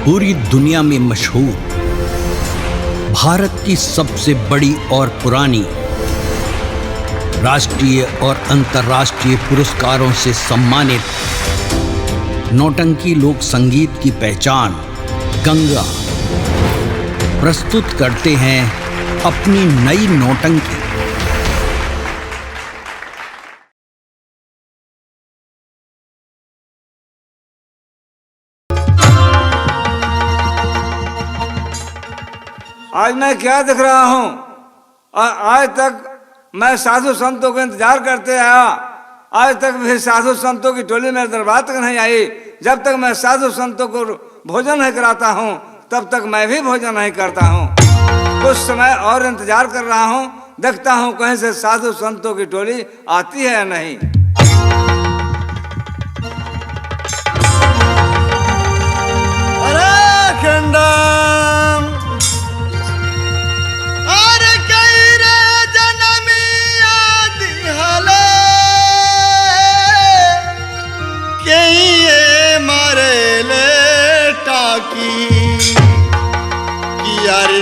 पूरी दुनिया में मशहूर, भारत की सबसे बड़ी और पुरानी, राष्ट्रीय और अंतर्राष्ट्रीय पुरस्कारों से सम्मानित नौटंकी लोक संगीत की पहचान गंगा प्रस्तुत करते हैं अपनी नई नौटंकी। आज मैं क्या दिख रहा हूँ और आज तक मैं साधु संतों का इंतजार करते आया। आज तक भी साधु संतों की टोली मेरे दरबार तक नहीं आई। जब तक मैं साधु संतों को भोजन नहीं कराता हूँ तब तक मैं भी भोजन नहीं करता हूँ। कुछ समय और इंतजार कर रहा हूँ, देखता हूँ कहीं से साधु संतों की टोली आती है या नहीं।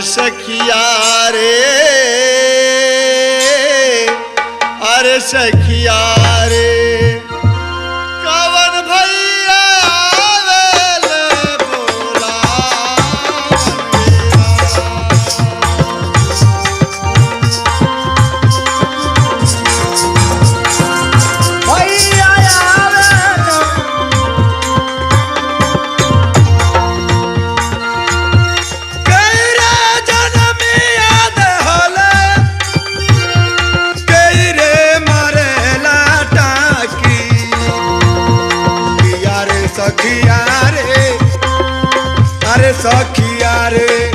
सखिया रे, अरे सखिया रे, कवन भैया आवेल बोला भैया सखिया रे,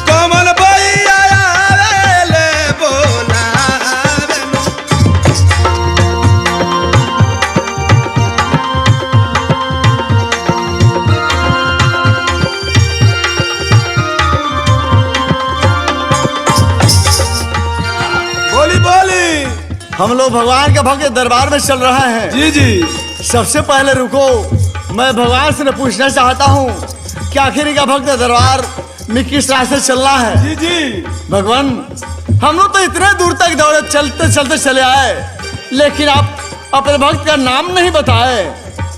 कमल भैया आवेले बोलावे। बोली बोली, हम लोग भगवान के भक्त दरबार में चल रहे हैं। जी जी, सबसे पहले रुको, मैं भगवान से पूछना चाहता हूँ कि आखिर इनका भक्त दरबार में किस रास्ते चलना है। जी जी भगवान, हम लोग तो इतने दूर तक दौड़े, चलते चलते चले आए, लेकिन आप अपने भक्त का नाम नहीं बताए।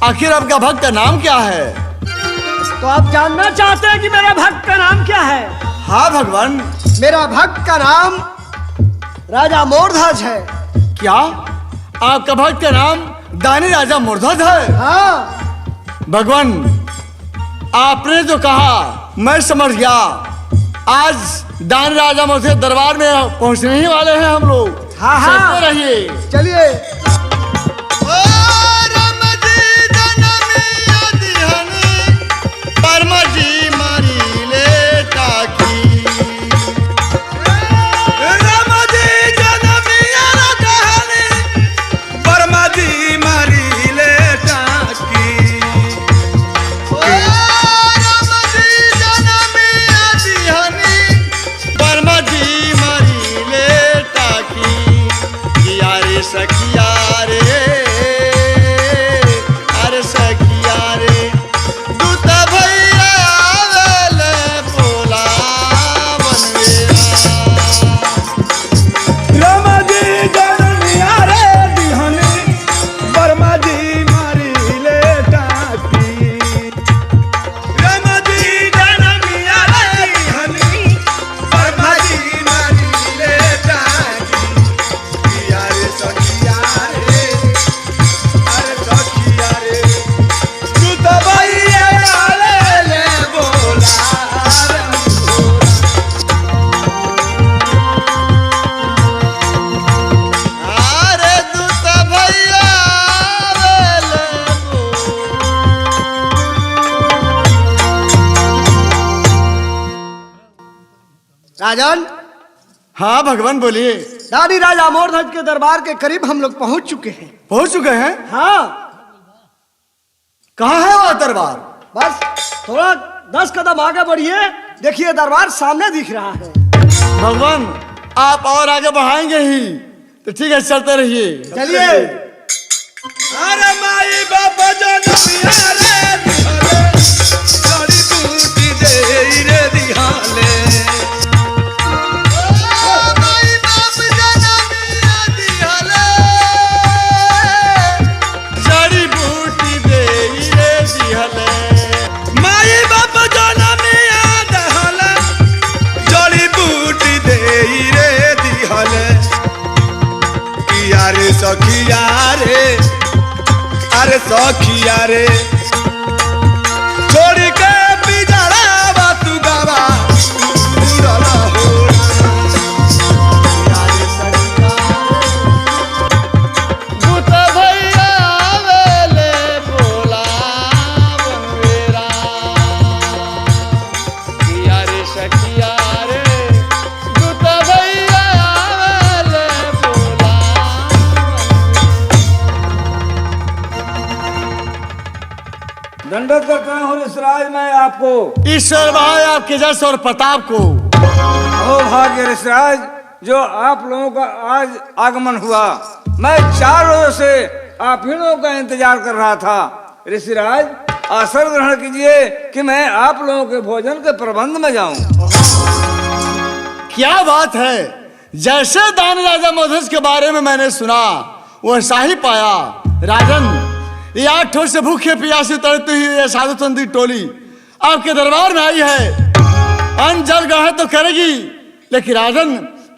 आखिर आपका भक्त का नाम क्या है? तो आप जानना चाहते हैं कि मेरा भक्त का नाम क्या है? हाँ भगवान, मेरा भक्त का नाम राजा मोरध्वज है। क्या आपका भक्त का नाम दानी राजा मोरध्वज है? हाँ भगवान, आपने जो कहा मैं समझ गया। आज दान राजा मोरध्वज दरबार में पहुंचने ही वाले हैं हम लोग। हाँ हाँ, चलते रहिए। चलिए। सखिया रे, अरे सखिया रे, दूत भैया आवेले बोला बनवेरा। रामा जी जनमिया रे दिहनी, बर्मा जी मारी ले टाकी। रामा जी जनमिया रे दिहनी, बर्मा जी मारी ले टाकी। यारे सखिया रे, अरे सखिया रे, तू तो भैया आवेले बोला अरे दूत भैया आवेले राजन। हाँ भगवान बोलिए। दानी राजा मोरध्वज के दरबार के करीब हम लोग पहुंच चुके हैं। पहुंच चुके हैं? हाँ। कहाँ है वो दरबार? बस थोड़ा 10 कदम आगे बढ़िए, देखिए दरबार सामने दिख रहा है। भगवान, आप और आगे बढ़ाएंगे ही तो ठीक है, चलते रहिए। चलिए। अरे माई बाबा जनमिया रे रे सखिया रे छोड़ी के बिजड़ा बातू गावा उड़ल हो दूत भैया आवेले बोला बनवेरा किया रे सखिया रे दूत भैया आवेले बोला दंडवत करता हूँ ऋषराज मैं आपको। ईश्वर भाई आपके जस और प्रताप को। ओ भाग्य ऋषराज, जो आप लोगों का आज आगमन हुआ, मैं 4 रोज से आप ही लोगों का इंतजार कर रहा था। ऋषिराज आसन ग्रहण कीजिए कि मैं आप लोगों के भोजन के प्रबंध में जाऊं। क्या बात है, जैसे दान राजा मधुस के बारे में मैंने सुना वैसा ही पाया। राजन, ये 8 ठोर से भूखे प्यासे तड़ती हुई ये साधु संत की टोली आपके दरबार में आई है। अन्न जल ग्रहण तो करेगी, लेकिन राजन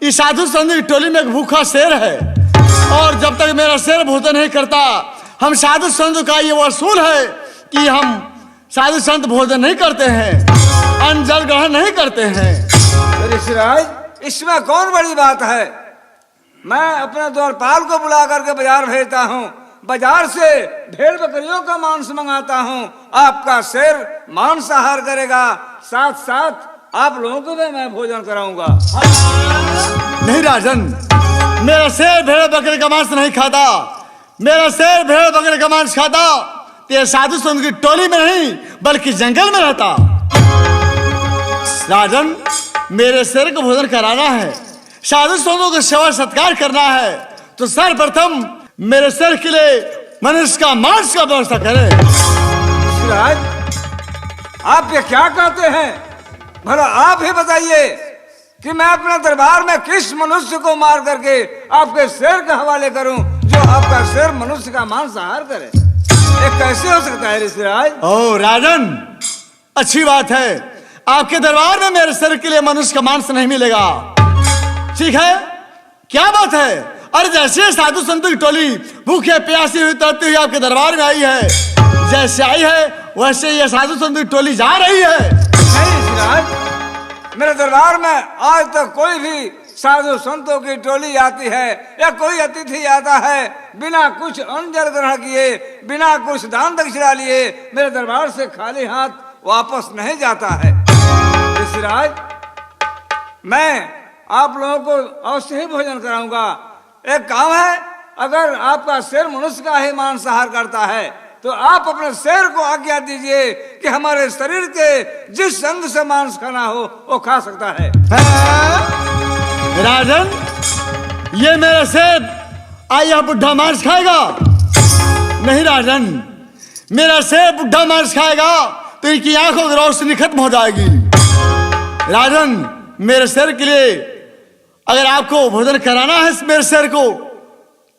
इस साधु संत की टोली में एक भूखा शेर है, और जब तक मेरा शेर भोजन नहीं करता, हम साधु संत का ये वसूल है कि हम साधु संत भोजन नहीं करते हैं, अन्न जल ग्रहण नहीं करते हैं। ऋषिराज, इसमें कौन बड़ी बात है? मैं अपने द्वारपाल को बुला करके बाजार भेजता हूँ, बाजार से भेड़ बकरियों का मांस मंगाता हूँ, आपका शेर मांसाहार करेगा, साथ साथ आप लोगों को भी मैं भोजन कराऊंगा। नहीं राजन, मेरा शेर भेड़ बकरे का मांस नहीं खाता। मेरा शेर भेड़ बकरे का मांस खाता तो ये साधु संत की टोली में नहीं बल्कि जंगल में रहता। राजन, मेरे शेर को भोजन कराना है, साधु संतों को सेवा सत्कार करना है, तो सर्वप्रथम मेरे शेर के लिए मनुष्य का मांस का व्यवस्था करें। ऋषिराज, आप ये क्या कहते हैं? भला आप ही बताइए कि मैं अपने दरबार में किस मनुष्य को मार करके आपके शेर के हवाले करूं, जो आपका शेर मनुष्य का मांसाहार करे? ये कैसे हो सकता है ऋषिराज? ओ राजन, अच्छी बात है, आपके दरबार में मेरे शेर के लिए मनुष्य का मांस नहीं मिलेगा। ठीक है, क्या बात है? और जैसे साधु संतों की टोली भूखे प्यासी हुई तड़पती हुई आपके दरबार में आई है, जैसे आई है वैसे ये साधु संतों की टोली जा रही है। नहीं ऋषिराज, मेरे दरबार में आज तक कोई भी साधु संतों की टोली आती है या कोई अतिथि आता है, बिना कुछ अन्न जल ग्रहण किए, बिना कुछ दान दक्षिणा लिए मेरे दरबार से खाली हाथ वापस नहीं जाता है। ऋषिराज, मैं आप लोगों को अवश्य ही भोजन कराऊंगा। एक काम है, अगर आपका शेर मनुष्य का ही मांसाहार करता है तो आप अपने शेर को आज्ञा दीजिए कि हमारे शरीर के जिस अंग से मांस खाना हो वो खा सकता है। राजन, ये मेरा शेर आया बुढ़ा मांस खाएगा? नहीं राजन, मेरा शेर बुढ़ा मांस खाएगा तो इनकी आंखों की रोशनी खत्म हो जाएगी। राजन, मेरे शेर के लिए अगर आपको भोजन कराना है मेरे शेर को,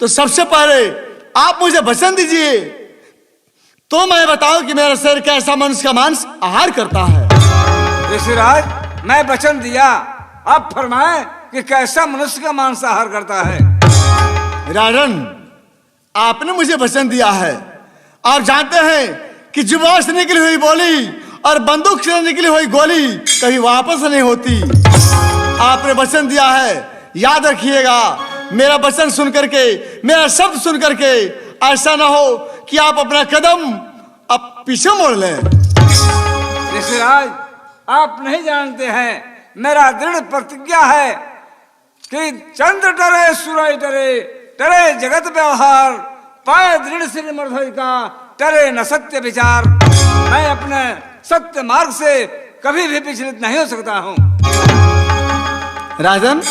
तो सबसे पहले आप मुझे वचन दीजिए, तो मैं बताऊं कि मेरा शेर कैसा मनुष्य का मांस आहार करता है। ऋषिराज, मैं वचन दिया, आप फरमाएं कि कैसा मनुष्य का मांस आहार करता है। राजन, आपने मुझे वचन दिया है, आप जानते हैं कि जुबान से निकली हुई बोली और बंदूक से निकली हुई गोली कभी वापस नहीं होती। आपने वचन दिया है, याद रखिएगा। मेरा वचन सुन करके, मेरा शब्द सुन करके ऐसा ना हो कि आप अपना कदम अब पीछे मोड़ लें। ऋषिराज, आप नहीं जानते हैं, मेरा दृढ़ प्रतिज्ञा है कि चंद्र डरे सूरज डरे, डरे जगत व्यवहार, पाए दृढ़ सिर मर्धज का, डरे न सत्य विचार। मैं अपने सत्य मार्ग से कभी भी विचलित नहीं हो सकता हूँ। राजन,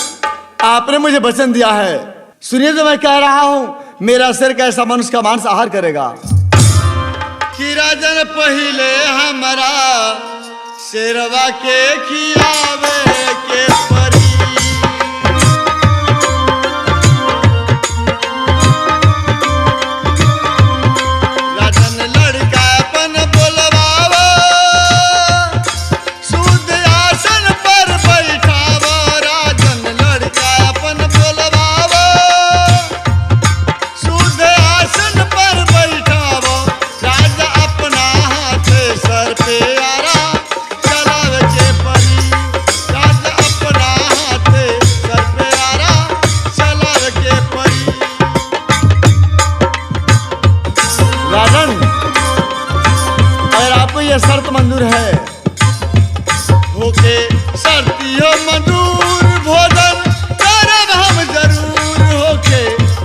आपने मुझे वचन दिया है, सुनिए जो मैं कह रहा हूं। मेरा शेर कैसा मनुष्य का मांस आहार करेगा कि राजन पहले हमारा शेरवा के खियावे के परी। राजन लड़का अपन बोलवावा, शुद्ध आसन पर बैठावा। राजन लड़का अपन बोलवावा, शुद्ध आसन पर बैठावा। अगर आपको यह शर्त मंजूर है, होके शर्तियों मंजूर भोजन करब हम जरूर, होके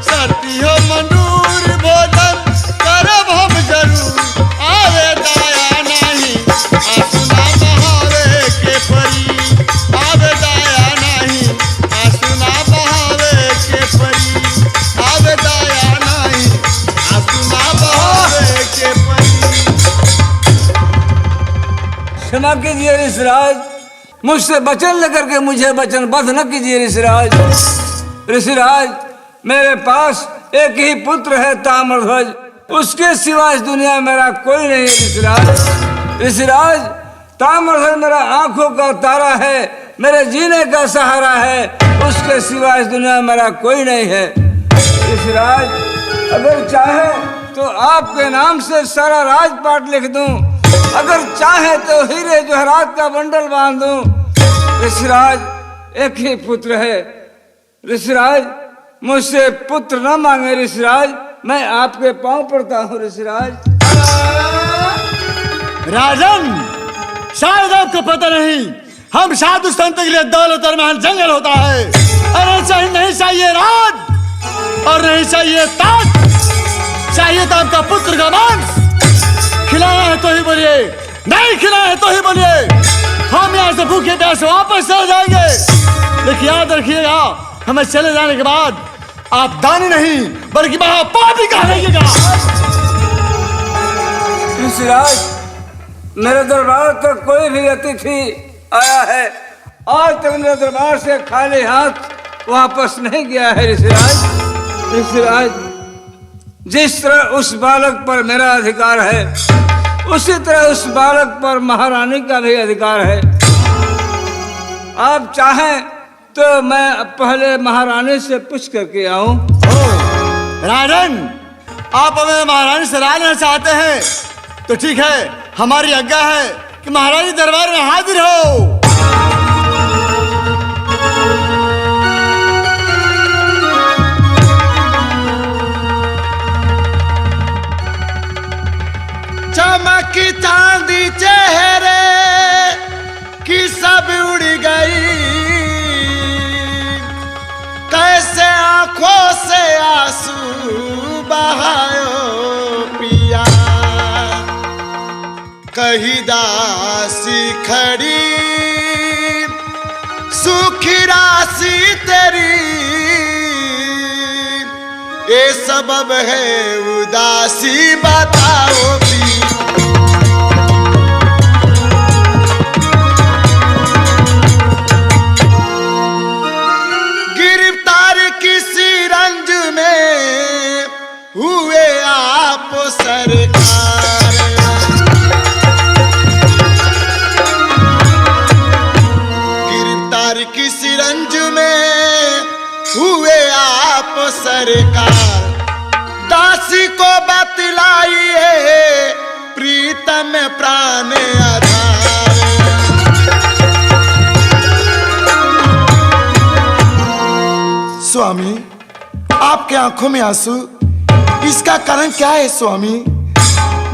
शर्तियों मंजूर भोजन करब हम जरूर। आवे दाया नहीं आसुना बहावे के परी, आवे दाया नहीं आसुना बहावे के परी, आवे दाया नहीं आसुना बहावे के परी। क्षमा कीजिए ऋषिराज, मुझसे वचन लेकर के मुझे वचनबद्ध न कीजिए ऋषिराज। ऋषिराज, मेरे पास एक ही पुत्र है ताम्रध्वज, उसके सिवा इस दुनिया में मेरा कोई नहीं है ऋषिराज। ऋषिराज, ताम्रध्वज मेरा आंखों का तारा है, मेरे जीने का सहारा है, उसके सिवा इस दुनिया में मेरा कोई नहीं है। ऋषिराज, अगर चाहे तो आपके नाम से सारा राजपाट लिख दूं, अगर चाहे तो हीरे जवाहरात का बंडल बांध दूं। ऋषिराज, एक ही पुत्र है ऋषिराज, मुझसे पुत्र न मांगे ऋषिराज, मैं आपके पांव पड़ता हूँ ऋषिराज। राजन, शायद आपको पता नहीं, हम साधु संत के लिए दौलत और महल जंगल होता है। अरे नहीं चाहिए राज और नहीं चाहिए ताज, चाहिए तो आपका पुत्र का मांस। खिलाना है तो ही बोलिए, नहीं खिलाना है तो ही बोलिए, हम यहाँ से भूखे प्यासे वापस चले जाएंगे। लेकिन याद रखिएगा, हमें चले जाने के बाद आप दानी नहीं बल्कि महापापी कहेंगे। ऋषिराज, मेरे दरबार तक कोई भी अतिथि आया है, आज तक मेरे दरबार से खाली हाथ वापस नहीं गया है ऋषिराज। ऋषिराज, जिस तरह उस बालक पर मेरा अधिकार है, उसी तरह उस बालक पर महारानी का भी अधिकार है। आप चाहें तो मैं पहले महारानी से पूछ करके आऊं। राजन, आप हमें महारानी से राय लेना चाहते हैं तो ठीक है, हमारी आज्ञा है कि महारानी दरबार में हाजिर हो। चमकी चांदी चेहरे की सब उड़ गई, कैसे आंखों से आंसू बहायो पिया, कही दासी खड़ी सुखी राशि तेरी, ये सबब है उदासी बताओ पिया। हुए आप सरकार, गिरफ्तार किस रंज में हुए आप सरकार, दासी को बतलाइए प्रीतम प्राण आधार। स्वामी, आपके आंखों में आंसू, इसका कारण क्या है स्वामी?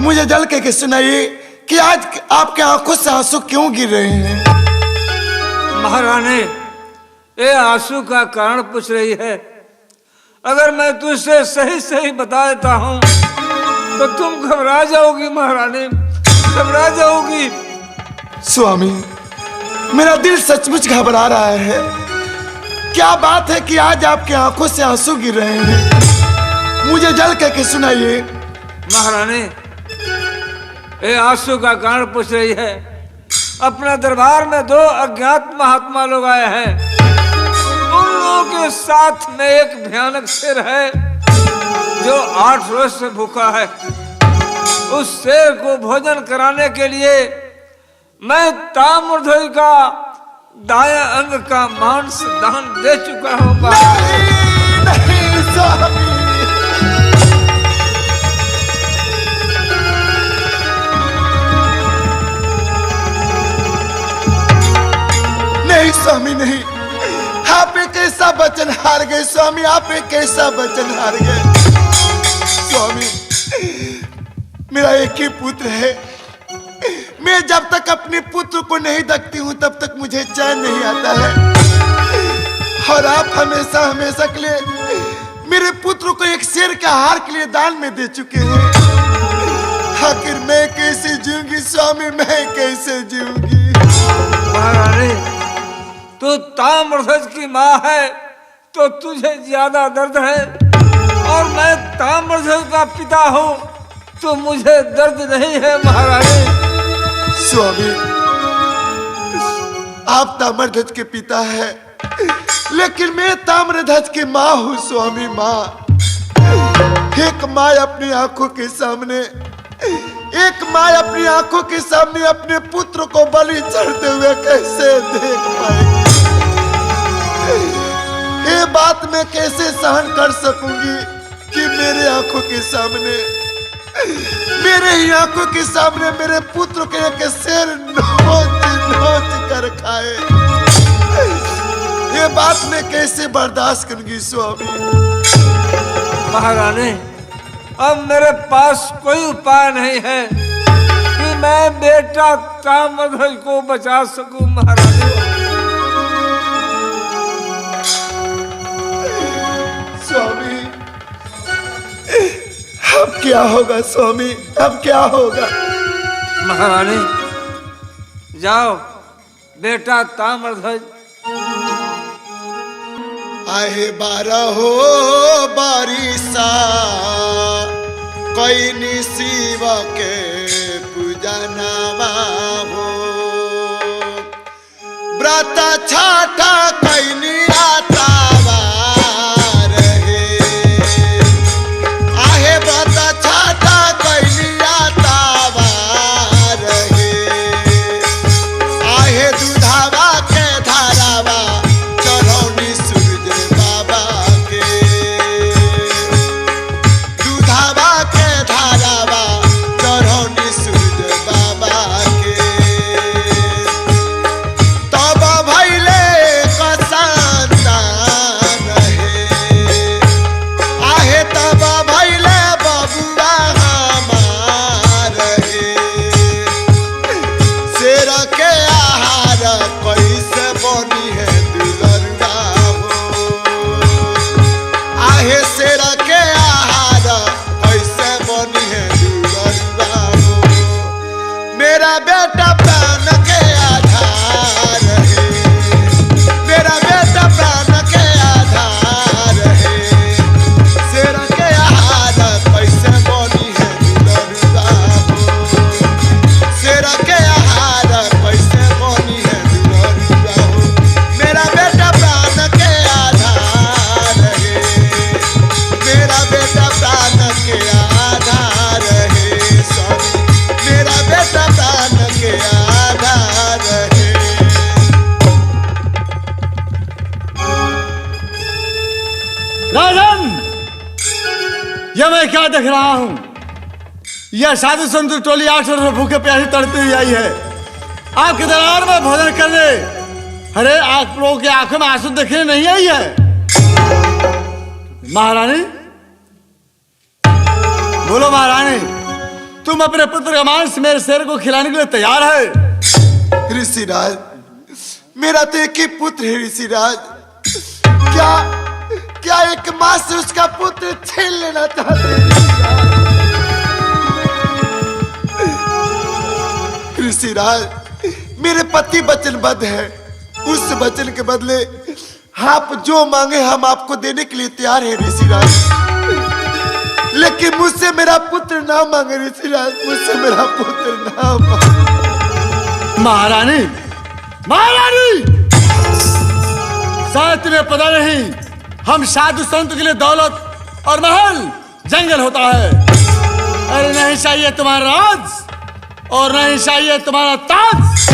मुझे जल के सुनाइए कि आज आपके आंखों से आंसू क्यों गिर रहे हैं? महारानी, ये आंसू का कारण पूछ रही है। अगर मैं तुझसे सही सही बता देता हूँ तो तुम घबरा जाओगी महारानी, घबरा जाओगी। स्वामी, मेरा दिल सचमुच घबरा रहा है। क्या बात है कि आज आपके आंखों से आंसू गिर रहे हैं? मुझे जल के सुनाइए। महारानी, ये आंसू का कारण पूछ रही है। अपने दरबार में 2 अज्ञात महात्मा लोग आए हैं। उन लोगों के साथ में एक भयानक शेर है जो 8 रोज से भूखा है। उस शेर को भोजन कराने के लिए मैं ताम्रध्वज का दाया अंग का मांस दान दे चुका हूँ। नहीं स्वामी, नहीं स्वामी नहीं, आप एक ऐसा वचन हार गए स्वामी, आप एक ऐसा वचन हार गए। स्वामी, मेरा एक ही पुत्र है, मैं जब तक अपने पुत्र को नहीं देखती हूँ तब तक मुझे चैन नहीं आता है। और आप हमेशा हमेशा के लिए मेरे पुत्र को एक शेर के हार के लिए दान में दे चुके हैं। आखिर मैं कैसे जीऊंगी स्वामी, मैं कैसे जीऊंगी? महारानी, तू ताम्रध्वज की माँ है तो तुझे ज्यादा दर्द है, और मैं ताम्रध्वज का पिता हूँ तो मुझे दर्द नहीं है। महारानी स्वामी, आप ताम्रध्वज के पिता हैं, लेकिन मैं ताम्रध्वज की माँ हूँ स्वामी, माँ। एक माँ अपनी आंखों के सामने, एक माँ अपनी आंखों के सामने अपने पुत्र को बलि चढ़ते हुए कैसे देख पाएगी? ये बात मैं कैसे सहन कर सकूंगी कि मेरे आंखों के सामने, मेरे ही आंखों के सामने मेरे पुत्र के एक शेर नोच नोच कर खाए? ये बात मैं कैसे बर्दाश्त करूंगी स्वामी? महारानी, अब मेरे पास कोई उपाय नहीं है कि मैं बेटा ताम्रध्वज को बचा सकूं। महारानी स्वामी, अब क्या होगा स्वामी, अब क्या होगा? महारानी, जाओ बेटा ताम्रध्वज। आहे बारह हो बारिशा कोई निशिव के पूजनवा हो, व्रत छाठा कैनी आतावा रहे। आहे व्रत छाठा कैनी आतावा रहे। आहे दूधावा के धारावा चढ़ौनी सूरज बाबा के। दूधावा के धारावा चढ़ौनी सूरज बाबा के। तब भैले कसांतान रहे। आहे तब भैले बबुआ हमार रहे। शेर के आहार कैसे बनी है दुलरुआ हो। आहे शेर के आहार कैसे बनी है दुलरुआ हो। मेरा बेटा प्राण के आधार है। मेरा बेटा प्राण के आधार है। शेर के आहार कैसे बनी है दुलरुआ हो। शेर के आहार कैसे बनी है दुलरुआ हो। मेरा बेटा प्राण के आधार है। मेरा बेटा प्राण के आधार है स्वामी। मेरा बेटा प्राण के आधार है। राजन, यह मैं क्या देख रहा हूं? यह साधु संत टोली 8 वर्ष भूखे प्यासे तड़पती हुई आई है आपके दरबार में भोजन करने। अरे आप लोगों की आंखों में आंसू देखने नहीं आई है? महारानी, बोलो महारानी, तुम अपने पुत्र का मांस मेरे शेर को खिलाने के लिए तैयार है? ऋषिराज, मेरा तो एक ही पुत्र है ऋषिराज। क्या एक माँ से उसका पुत्र छीन लेना चाहते हैं ऋषिराज? मेरे पति वचनबद्ध है, उस वचन के बदले आप जो मांगे हम आपको देने के लिए तैयार हैं ऋषिराज। लेकिन मुझसे मेरा पुत्र ना मांगे ऋषिराज, मुझसे मेरा पुत्र ना मांगे। महारानी, महारानी, शायद तुम्हें पता नहीं, हम साधु संत के लिए दौलत और महल जंगल होता है। अरे नहीं चाहिए तुम्हारा राज और नहीं चाहिए तुम्हारा ताज,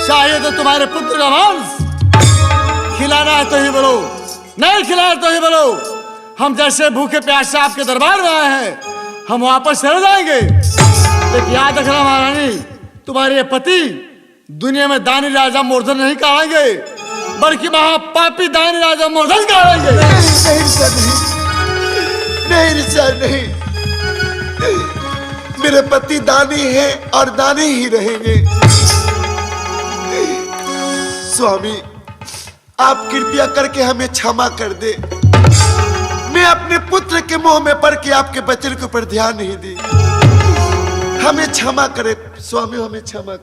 चाहिए तो तुम्हारे पुत्र का मांस। खिलाना है तो ही बोलो, नहीं खिलाना तो ही बोलो। हम जैसे भूखे प्यासे आपके दरबार में आए हैं, हम वापस चले जाएंगे। लेकिन याद रखना महारानी, तुम्हारे ये पति दुनिया में दानी राजा मूर्धन नहीं कहेंगे, बल्कि महापापी दानी राजा मूर्धन कहेंगे। नहीं, नहीं, नहीं, नहीं, मेरे पति दानी हैं और दानी ही रहेंगे। स्वामी, आप कृपया करके हमें क्षमा कर दे। मैं अपने पुत्र के मुंह में पड़ के आपके वचन के ऊपर ध्यान नहीं दी। हमें क्षमा करे स्वामी, हमें क्षमा।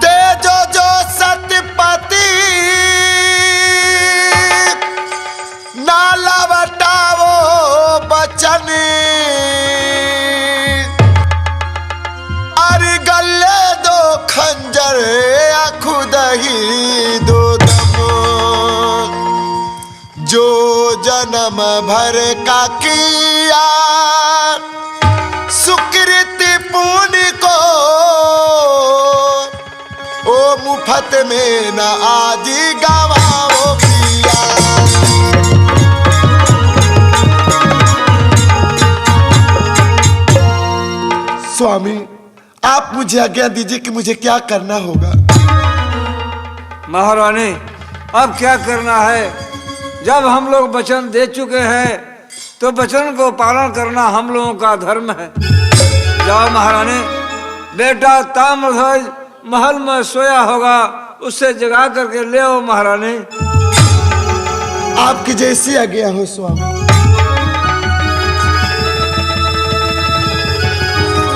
तेजो जो सतपति नाला बटावो बचन, अरे गले दो खंजर खुदही दो दम, जो जन्म भर का किया सुकृति पुण्य को, ओ मुफ्त में न आज गवाओ पिया। स्वामी, आप मुझे आज्ञा दीजिए कि मुझे क्या करना होगा। महारानी, अब क्या करना है? जब हम लोग वचन दे चुके हैं तो वचन को पालन करना हम लोगों का धर्म है। जाओ महारानी, बेटा ताम्रध्वज महल में सोया होगा, उससे जगा करके ले आओ महारानी। आपकी जैसी आज्ञा हो स्वामी।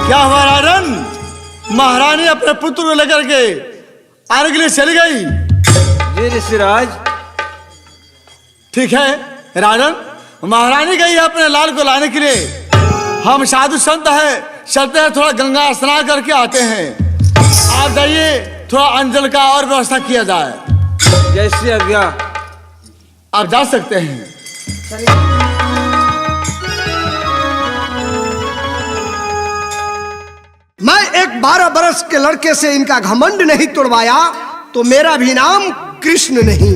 क्या हुआ राजन? महारानी अपने पुत्र को लेकर के आने के लिए चली गई। जी ऋषिराज। ठीक है राजन, महारानी गई है अपने लाल को लाने के लिए। हम साधु संत हैं, चलते हैं, थोड़ा गंगा स्नान करके आते हैं। आप जाइए, थोड़ा अंजल का और व्यवस्था किया जाए। जैसी आज्ञा। आप जा सकते हैं। मैं एक 12 बरस के लड़के से इनका घमंड नहीं तोड़वाया तो मेरा भी नाम कृष्ण नहीं।